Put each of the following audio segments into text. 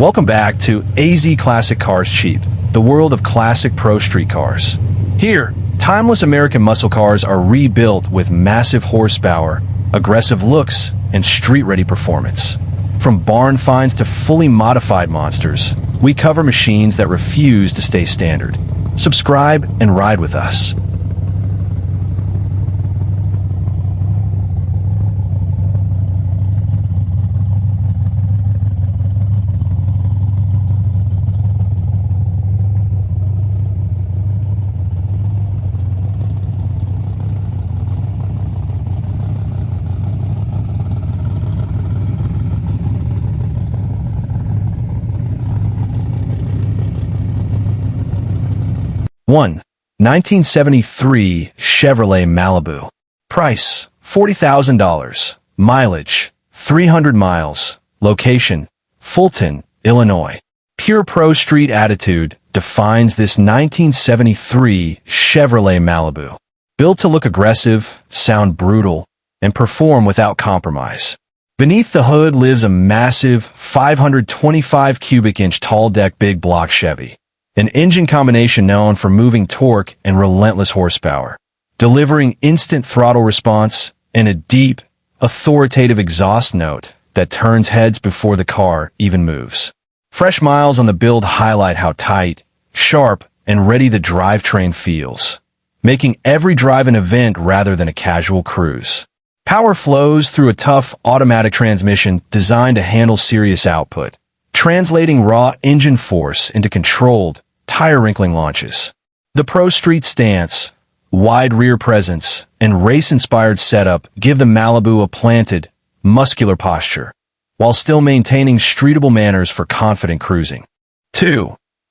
Welcome back to AZ Classic Cars Cheap, the world of classic Prostreet cars. Here, timeless American muscle cars are rebuilt with massive horsepower, aggressive looks, and street-ready performance. From barn finds to fully modified monsters, we cover machines that refuse to stay standard. Subscribe and ride with us. One, 1973 Chevrolet Malibu. Price, $40,000. Mileage, 300 miles. Location, Fulton, Illinois. Pure Prostreet attitude defines this 1973 Chevrolet Malibu. Built to look aggressive, sound brutal, and perform without compromise. Beneath the hood lives a massive 525 cubic inch tall deck big block Chevy. An engine combination known for moving torque and relentless horsepower, delivering instant throttle response and a deep, authoritative exhaust note that turns heads before the car even moves. Fresh miles on the build highlight how tight, sharp, and ready the drivetrain feels, making every drive an event rather than a casual cruise. Power flows through a tough automatic transmission designed to handle serious output, translating raw engine force into controlled, tire-wrinkling launches. The Prostreet stance, wide rear presence, and race-inspired setup give the Malibu a planted, muscular posture, while still maintaining streetable manners for confident cruising. 2.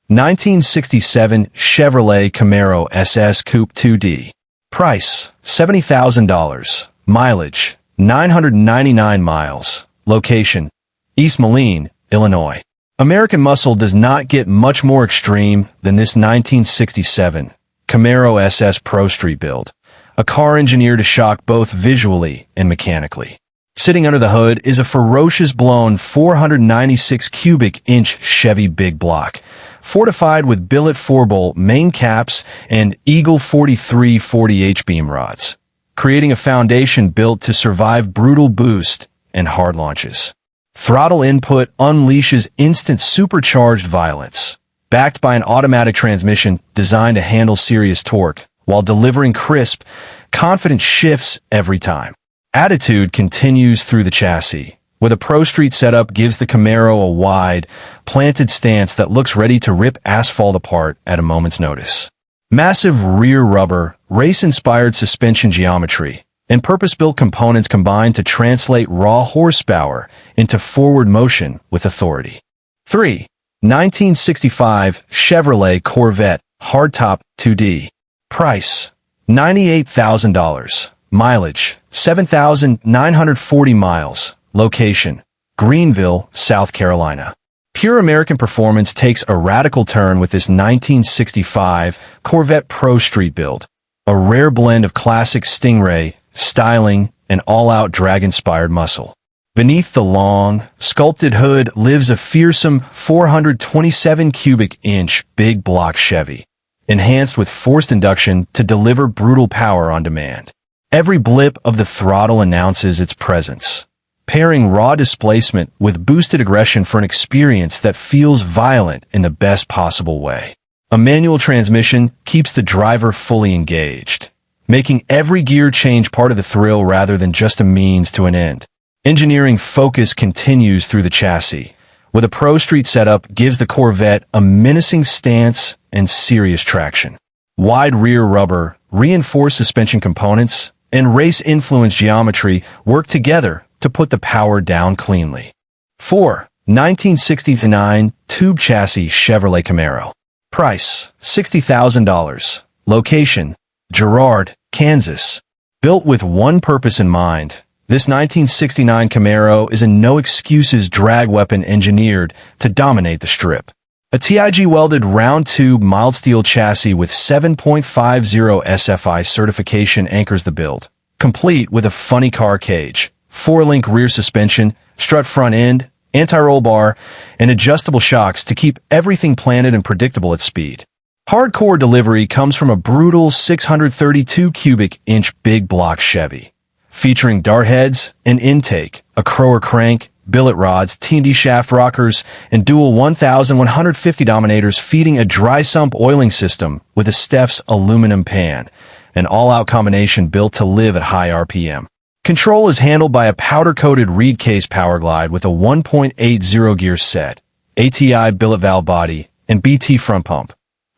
1967 Chevrolet Camaro SS Coupe 2D. Price, $70,000. Mileage, 999 miles. Location, East Moline, Illinois. American muscle does not get much more extreme than this 1967 Camaro SS Prostreet build, a car engineered to shock both visually and mechanically. Sitting under the hood is a ferocious blown 496 cubic inch Chevy big block, fortified with billet 4-bolt main caps and Eagle 4340 H-beam rods, creating a foundation built to survive brutal boost and hard launches. Throttle input unleashes instant supercharged violence, backed by an automatic transmission designed to handle serious torque, while delivering crisp, confident shifts every time. Attitude continues through the chassis, where the Prostreet setup gives the Camaro a wide, planted stance that looks ready to rip asphalt apart at a moment's notice. Massive rear rubber, race-inspired suspension geometry, and purpose-built components combine to translate raw horsepower into forward motion with authority. 3. 1965 Chevrolet Corvette Hardtop 2D. Price, $98,000. Mileage, 7,940 miles. Location, Greenville, South Carolina. Pure American performance takes a radical turn with this 1965 Corvette Prostreet build, a rare blend of classic Stingray, styling, and all-out drag-inspired muscle. Beneath the long, sculpted hood lives a fearsome 427 cubic inch big block Chevy, enhanced with forced induction to deliver brutal power on demand. Every blip of the throttle announces its presence, pairing raw displacement with boosted aggression for an experience that feels violent in the best possible way. A manual transmission keeps the driver fully engaged, making every gear change part of the thrill rather than just a means to an end. Engineering focus continues through the chassis, where the Prostreet setup gives the Corvette a menacing stance and serious traction. Wide rear rubber, reinforced suspension components, and race-influenced geometry work together to put the power down cleanly. 4. 1969 Tube Chassis Chevrolet Camaro. Price, $60,000. Location, Girard, Kansas. Built with one purpose in mind, this 1969 Camaro is a no-excuses drag weapon engineered to dominate the strip. A TIG-welded round-tube mild steel chassis with 7.50 SFI certification anchors the build, complete with a funny car cage, 4-link rear suspension, strut front end, anti-roll bar, and adjustable shocks to keep everything planted and predictable at speed. Hardcore delivery comes from a brutal 632 cubic inch big block Chevy, featuring dart heads, an intake, a Crower crank, billet rods, T&D shaft rockers, and dual 1,150 dominators feeding a dry sump oiling system with a Steff's aluminum pan, an all-out combination built to live at high RPM. Control is handled by a powder-coated reed case power glide with a 1.80 gear set, ATI billet valve body, and BT front pump,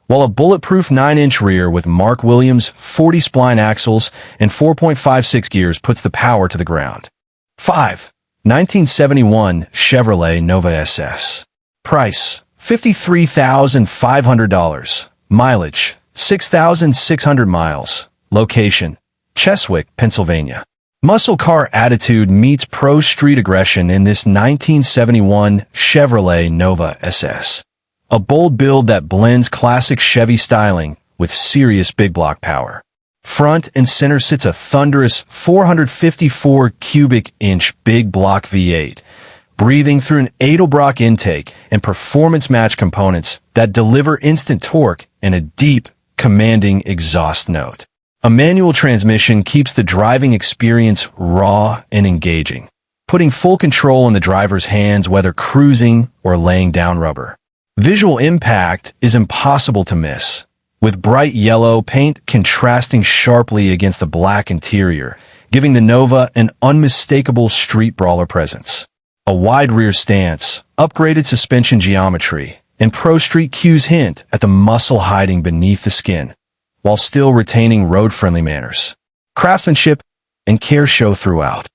while a bulletproof 9-inch rear with Mark Williams 40 spline axles and 4.56 gears puts the power to the ground. 5. 1971 Chevrolet Nova SS. Price, $53,500. Mileage, 6,600 miles. Location, Cheswick, Pennsylvania. Muscle car attitude meets Prostreet aggression in this 1971 Chevrolet Nova SS. A bold build that blends classic Chevy styling with serious big block power. Front and center sits a thunderous 454 cubic inch big block V8, breathing through an Edelbrock intake and performance match components that deliver instant torque and a deep, commanding exhaust note. A manual transmission keeps the driving experience raw and engaging, putting full control in the driver's hands whether cruising or laying down rubber. Visual impact is impossible to miss, with bright yellow paint contrasting sharply against the black interior, giving the Nova an unmistakable street brawler presence. A wide rear stance, upgraded suspension geometry, and Prostreet cues hint at the muscle hiding beneath the skin, while still retaining road-friendly manners. Craftsmanship and care show throughout.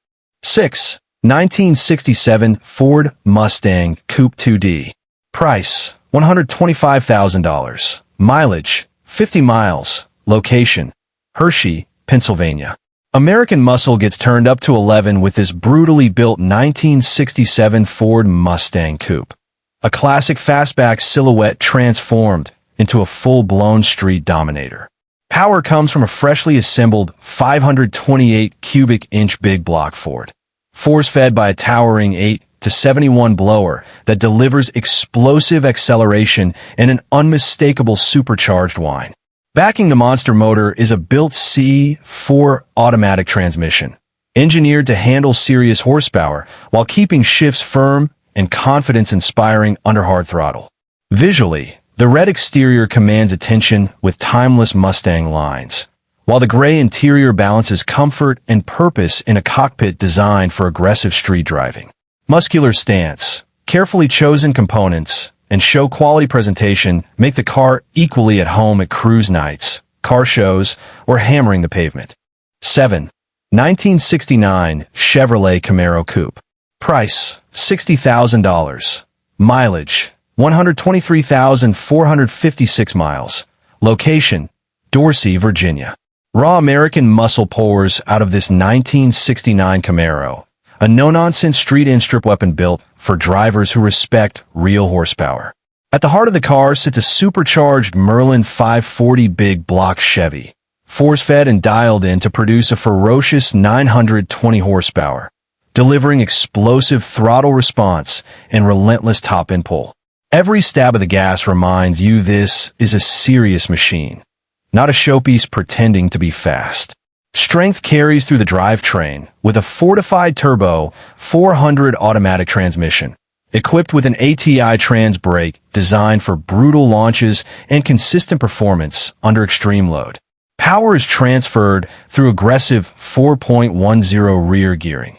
6. 1967 Ford Mustang Coupe 2D. Price, $125,000. Mileage, 50 miles. Location, Hershey, Pennsylvania. American muscle gets turned up to 11 with this brutally built 1967 Ford Mustang Coupe. A classic fastback silhouette transformed into a full-blown street dominator. Power comes from a freshly assembled 528 cubic inch big block Ford, force-fed by a towering 8-71 blower that delivers explosive acceleration and an unmistakable supercharged whine. Backing the monster motor is a built C4 automatic transmission, engineered to handle serious horsepower while keeping shifts firm and confidence-inspiring under hard throttle. Visually, the red exterior commands attention with timeless Mustang lines, while the gray interior balances comfort and purpose in a cockpit designed for aggressive street driving. Muscular stance, carefully chosen components, and show-quality presentation make the car equally at home at cruise nights, car shows, or hammering the pavement. 7. 1969 Chevrolet Camaro Coupe. Price, $60,000. Mileage, 123,456 miles. Location, Dorsey, Virginia. Raw American muscle pours out of this 1969 Camaro, a no-nonsense street-in strip weapon built for drivers who respect real horsepower. At the heart of the car sits a supercharged Merlin 540 big block Chevy, force-fed and dialed in to produce a ferocious 920 horsepower, delivering explosive throttle response and relentless top-end pull. Every stab of the gas reminds you this is a serious machine, not a showpiece pretending to be fast. Strength carries through the drivetrain with a fortified turbo 400 automatic transmission, equipped with an ATI trans brake designed for brutal launches and consistent performance under extreme load. Power is transferred through aggressive 4.10 rear gearing,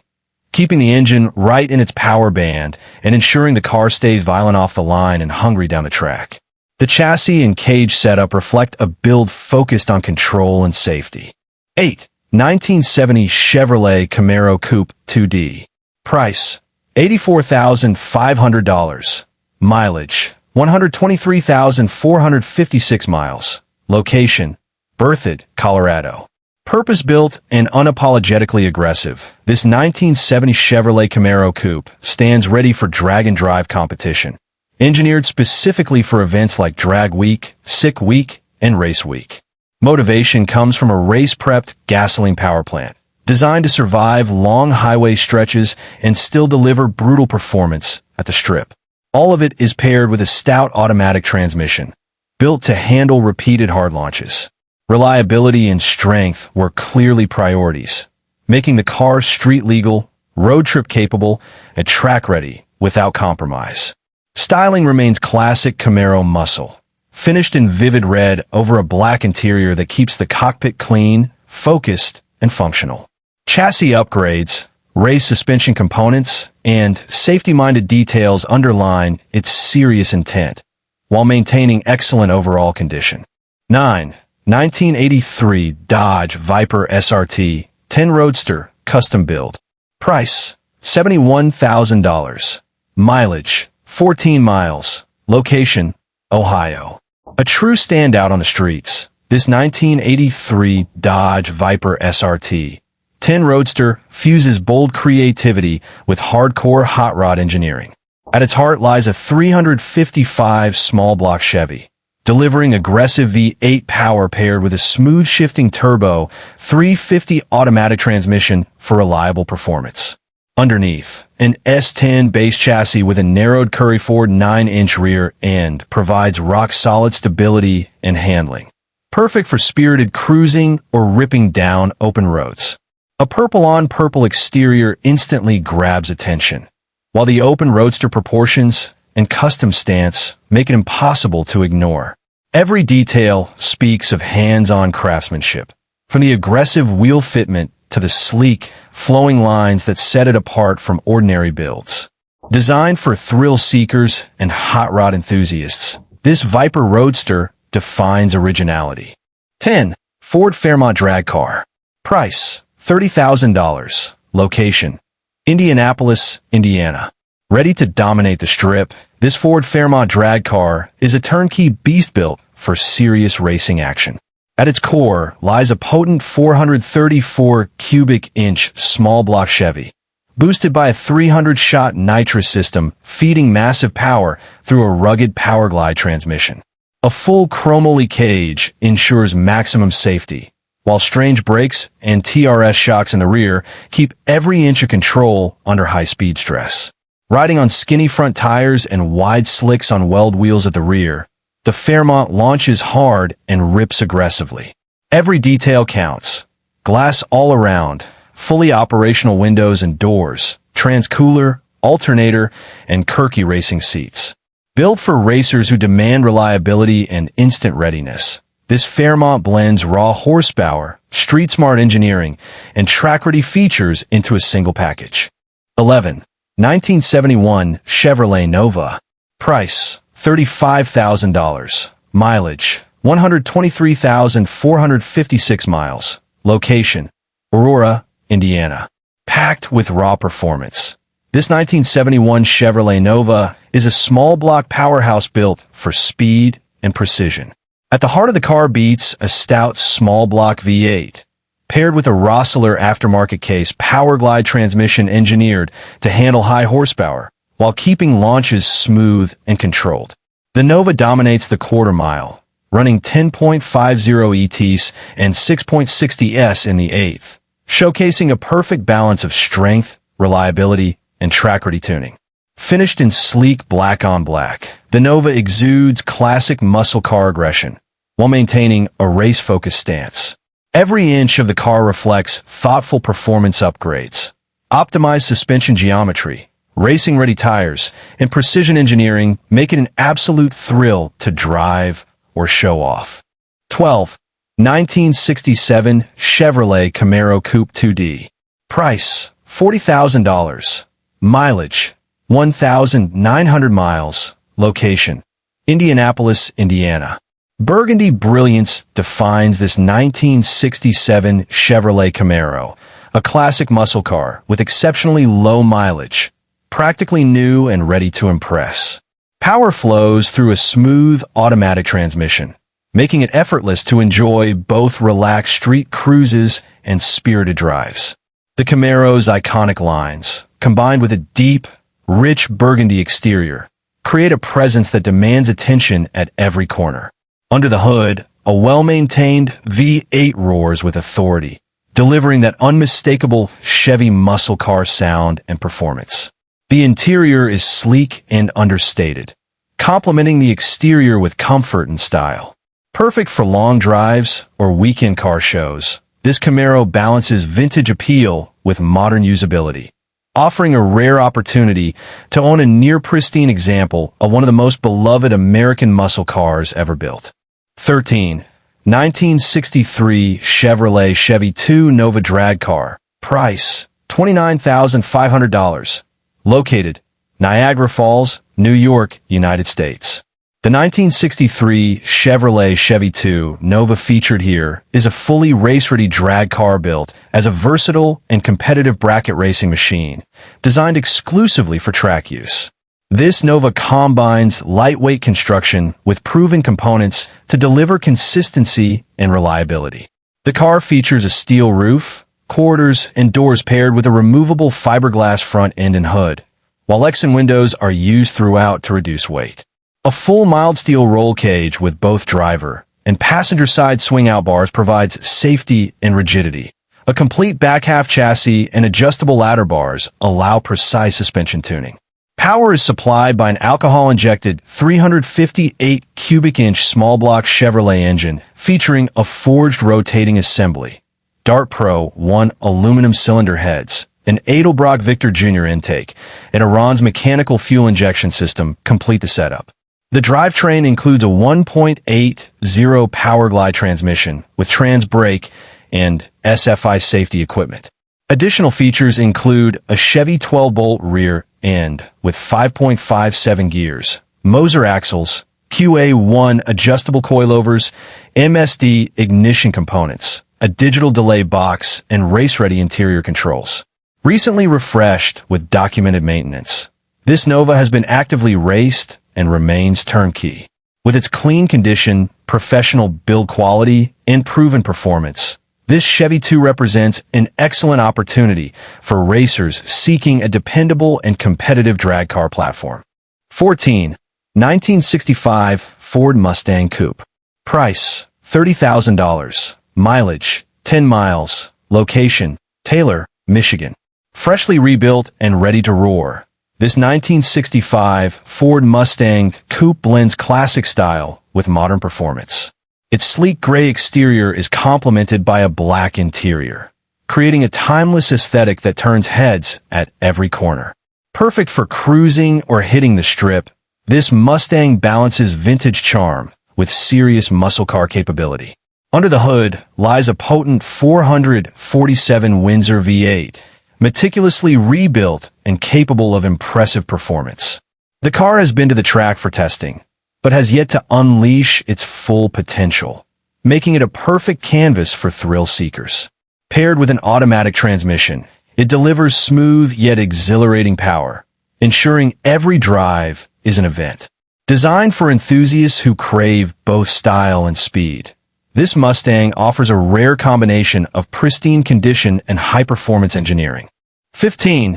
keeping the engine right in its power band and ensuring the car stays violent off the line and hungry down the track. The chassis and cage setup reflect a build focused on control and safety. 8. 1970 Chevrolet Camaro Coupe 2D. Price, $84,500. Mileage, 123,456 miles. Location, Berthoud, Colorado. Purpose-built and unapologetically aggressive, this 1970 Chevrolet Camaro Coupe stands ready for drag-and-drive competition. Engineered specifically for events like Drag Week, Sick Week, and Race Week. Motivation comes from a race-prepped gasoline power plant, designed to survive long highway stretches and still deliver brutal performance at the strip. All of it is paired with a stout automatic transmission, built to handle repeated hard launches. Reliability and strength were clearly priorities, making the car street-legal, road-trip capable, and track-ready without compromise. Styling remains classic Camaro muscle, finished in vivid red over a black interior that keeps the cockpit clean, focused, and functional. Chassis upgrades, raised suspension components, and safety-minded details underline its serious intent, while maintaining excellent overall condition. 9. 1983 Dodge Viper SRT 10 Roadster Custom Build. Price, $71,000. Mileage, 14 miles. Location, Ohio. A true standout on the streets, this 1983 Dodge Viper SRT 10 Roadster fuses bold creativity with hardcore hot rod engineering. At its heart lies a 355 small block Chevy, delivering aggressive V8 power paired with a smooth shifting turbo 350 automatic transmission for reliable performance. Underneath, an S10 base chassis with a narrowed Curry-Ford 9-inch rear end provides rock-solid stability and handling, perfect for spirited cruising or ripping down open roads. A purple-on-purple exterior instantly grabs attention, while the open roadster proportions and custom stance make it impossible to ignore. Every detail speaks of hands-on craftsmanship, from the aggressive wheel fitment to the sleek, flowing lines that set it apart from ordinary builds. Designed for thrill seekers and hot rod enthusiasts, this Viper Roadster defines originality. 10. Ford Fairmont Drag Car. Price, $30,000. Location, Indianapolis, Indiana. Ready to dominate the strip, this Ford Fairmont drag car is a turnkey beast built for serious racing action. At its core lies a potent 434 cubic inch small block Chevy, boosted by a 300-shot nitrous system feeding massive power through a rugged Powerglide transmission. A full chromoly cage ensures maximum safety, while strange brakes and TRS shocks in the rear keep every inch of control under high-speed stress. Riding on skinny front tires and wide slicks on weld wheels at the rear, the Fairmont launches hard and rips aggressively. Every detail counts. Glass all around, fully operational windows and doors, trans-cooler, alternator, and Kirky racing seats. Built for racers who demand reliability and instant readiness, this Fairmont blends raw horsepower, street-smart engineering, and track-ready features into a single package. 11. 1971 Chevrolet Nova. Price, $35,000. Mileage, 123,456 miles. Location, Aurora, Indiana. Packed with raw performance, this 1971 Chevrolet Nova is a small block powerhouse built for speed and precision. At the heart of the car beats a stout small block V8, paired with a Rossler aftermarket case Powerglide transmission engineered to handle high horsepower, while keeping launches smooth and controlled. The Nova dominates the quarter mile, running 10.50 ETs and 6.60 S in the eighth, showcasing a perfect balance of strength, reliability, and track-ready tuning. Finished in sleek black-on-black, the Nova exudes classic muscle car aggression, while maintaining a race-focused stance. Every inch of the car reflects thoughtful performance upgrades, optimized suspension geometry, racing-ready tires, and precision engineering make it an absolute thrill to drive or show off. 12. 1967 Chevrolet Camaro Coupe 2D. Price, $40,000. Mileage, 1,900 miles. Location, Indianapolis, Indiana. Burgundy brilliance defines this 1967 Chevrolet Camaro, a classic muscle car with exceptionally low mileage, practically new and ready to impress. Power flows through a smooth automatic transmission, making it effortless to enjoy both relaxed street cruises and spirited drives. The Camaro's iconic lines, combined with a deep, rich burgundy exterior, create a presence that demands attention at every corner. Under the hood, a well-maintained V8 roars with authority, delivering that unmistakable Chevy muscle car sound and performance. The interior is sleek and understated, complementing the exterior with comfort and style. Perfect for long drives or weekend car shows, this Camaro balances vintage appeal with modern usability, offering a rare opportunity to own a near-pristine example of one of the most beloved American muscle cars ever built. 13. 1963 Chevrolet Chevy 2 Nova drag car. Price, $29,500. Located, Niagara Falls, New York, United States. The 1963 Chevrolet Chevy 2 Nova featured here is a fully race-ready drag car built as a versatile and competitive bracket racing machine, designed exclusively for track use. This Nova combines lightweight construction with proven components to deliver consistency and reliability. The car features a steel roof, quarters, and doors paired with a removable fiberglass front end and hood, while exit windows are used throughout to reduce weight. A full mild steel roll cage with both driver and passenger side swing-out bars provides safety and rigidity. A complete back-half chassis and adjustable ladder bars allow precise suspension tuning. Power is supplied by an alcohol-injected 358 cubic-inch small-block Chevrolet engine featuring a forged rotating assembly, Dart Pro 1 aluminum cylinder heads, an Edelbrock Victor Jr. intake, and Iran's mechanical fuel injection system complete the setup. The drivetrain includes a 1.80 Powerglide transmission with trans brake and SFI safety equipment. Additional features include a Chevy 12-bolt rear end with 5.57 gears, Moser axles, QA1 adjustable coilovers, MSD ignition components, a digital delay box, and race-ready interior controls. Recently refreshed with documented maintenance, this Nova has been actively raced and remains turnkey. With its clean condition, professional build quality, and proven performance, this Chevy 2 represents an excellent opportunity for racers seeking a dependable and competitive drag car platform. 14. 1965 Ford Mustang Coupe. Price, $30,000. Mileage, 10 miles. Location, Taylor, Michigan. Freshly rebuilt and ready to roar, this 1965 Ford Mustang Coupe blends classic style with modern performance. Its sleek gray exterior is complemented by a black interior, creating a timeless aesthetic that turns heads at every corner. Perfect for cruising or hitting the strip, this Mustang balances vintage charm with serious muscle car capability. Under the hood lies a potent 447 Windsor V8, meticulously rebuilt and capable of impressive performance. The car has been to the track for testing, but has yet to unleash its full potential, making it a perfect canvas for thrill seekers. Paired with an automatic transmission, it delivers smooth yet exhilarating power, ensuring every drive is an event. Designed for enthusiasts who crave both style and speed, this Mustang offers a rare combination of pristine condition and high-performance engineering. 15.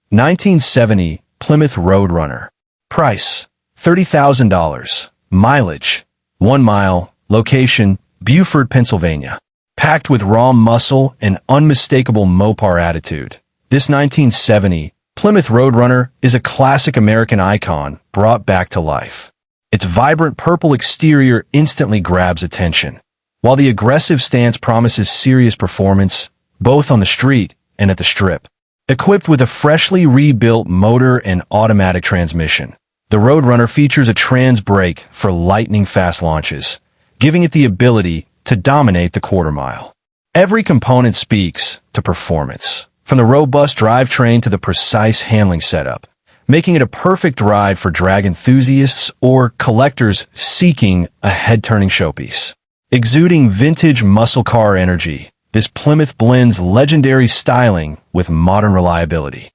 1970 Plymouth Roadrunner. Price, $30,000. Mileage, 1 mile. Location, Beaufort, Pennsylvania. Packed with raw muscle and unmistakable Mopar attitude, this 1970 Plymouth Roadrunner is a classic American icon brought back to life. Its vibrant purple exterior instantly grabs attention, while the aggressive stance promises serious performance, both on the street and at the strip. Equipped with a freshly rebuilt motor and automatic transmission, the Roadrunner features a trans brake for lightning-fast launches, giving it the ability to dominate the quarter mile. Every component speaks to performance, from the robust drivetrain to the precise handling setup, making it a perfect ride for drag enthusiasts or collectors seeking a head-turning showpiece. Exuding vintage muscle car energy, this Plymouth blends legendary styling with modern reliability.